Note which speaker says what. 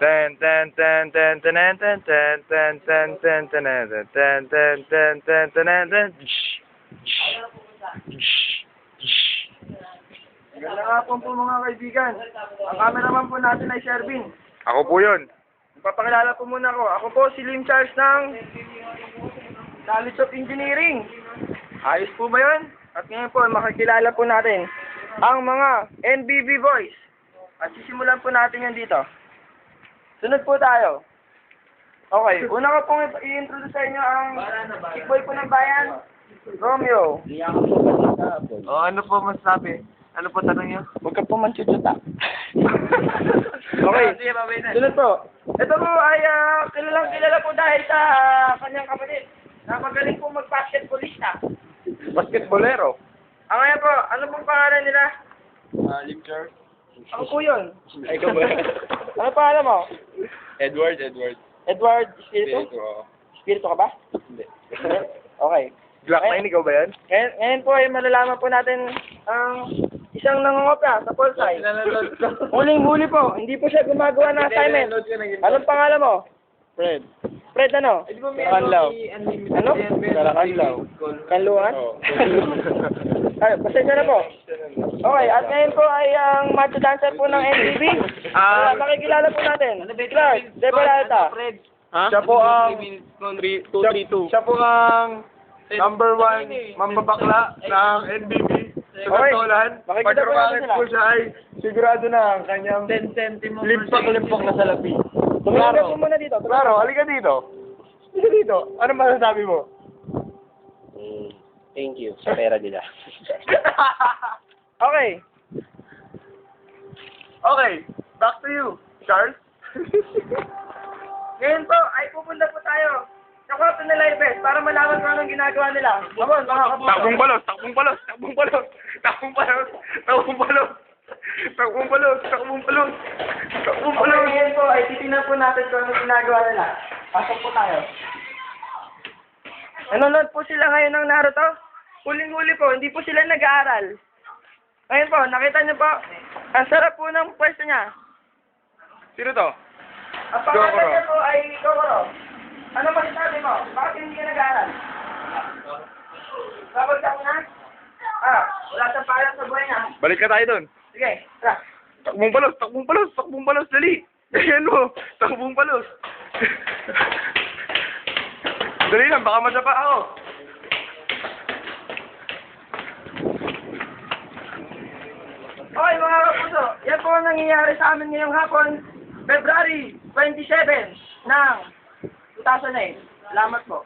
Speaker 1: Ten ten ten ten ten ten ten ten ten ten ten ten ten ten ten ten ten ten.
Speaker 2: Magandang hapon po mga kaibigan. Ang cameraman po natin ay Shervin.
Speaker 1: Ako po yun.
Speaker 2: Papakilala po muna ako. Ako po si Lim Charles ng College of Engineering. Ayos po ba yun? At ngayon po makikilala po natin ang mga NBB boys. At sisimulan po natin yan dito. Sunod po tayo. Okay, una ko pong i-introduce sa inyo ang chick boy po ng bayan, Romeo.
Speaker 1: Ano po masasabi? Ano po tanong niyo?
Speaker 2: Huwag ka po manchuchuta. Okay, sunod po. Ito po ay kilalang kilala po dahil sa kanyang kapatid na magaling po mag-basketballista.
Speaker 1: Basketbolero.
Speaker 2: Ngayon po, ano pong pangalan nila?
Speaker 1: Lim Charles.
Speaker 2: Ako po yun.
Speaker 1: Ay, ikaw ba?
Speaker 2: Ano pangalan mo?
Speaker 1: Edward.
Speaker 2: Edward Espiritu? Espiritu ka ba?
Speaker 1: Hindi.
Speaker 2: Okay.
Speaker 1: Glock 9, ikaw ba yan?
Speaker 2: Ngayon po ay malalaman po natin ang isang nangungopia sa Polsai. Huling-huli po, hindi po siya gumagawa ng assignment. Anong pangalan mo?
Speaker 1: Fred.
Speaker 2: Fred ano?
Speaker 1: Kanlaw.
Speaker 2: Ano?
Speaker 1: Kanlaw.
Speaker 2: Kanluan? Ay, pasensya na po. Okay, at ngayon po ay ang macho dancer po ng NBB. Makikilala po natin. Clark, De Peralta.
Speaker 1: Siya po ang 232. Siya po ang number 1 mambabakla ng NBB. Sa Tatolan.
Speaker 2: Makikita po natin sila.
Speaker 1: po siya ay sigurado na ang kanyang limpak na salapi.
Speaker 2: Tumulong po muna dito.
Speaker 1: Claro, halika dito. Halika dito. Ano masasabi mo?
Speaker 3: Thank you sa pera nila.
Speaker 2: Okay.
Speaker 1: Okay, back to you, Charles.
Speaker 2: Ngayon po ay pupunta po tayo sa kwarto nila Ives para malaman kung anong ginagawa nila. Come on, mga kapuso.
Speaker 1: Takbong balos, takbong balos, takbong balos, takbong balos, takbong balos, takbong balos, takbong balos, takbong
Speaker 2: Okay,
Speaker 1: balos.
Speaker 2: ngayon po ay titignan po natin kung anong ginagawa nila. Pasok po tayo. Nanonood po sila ngayon ng Naruto. Huling-huli po, hindi po sila nag-aaral. Ngayon po, nakita niyo po, ang sarap po ng pwesto niya.
Speaker 1: Sino to?
Speaker 2: Ang pangalan
Speaker 1: Kokoro.
Speaker 2: niya po ay Kokoro. Ano masasabi mo? Bakit hindi ka nag-aaral? Kapag ka na? Wala siyang palang sa buhay niya.
Speaker 1: Balik ka tayo dun.
Speaker 2: Sige, tara.
Speaker 1: Takbong balos, takbong balos, takbong balos, dali. Ayan mo, takbong balos. Dali lang, baka madapa ako.
Speaker 2: Okay mga kapuso, yan po ang nangyayari sa amin ngayong hapon, February 27 ng 2008. Salamat po.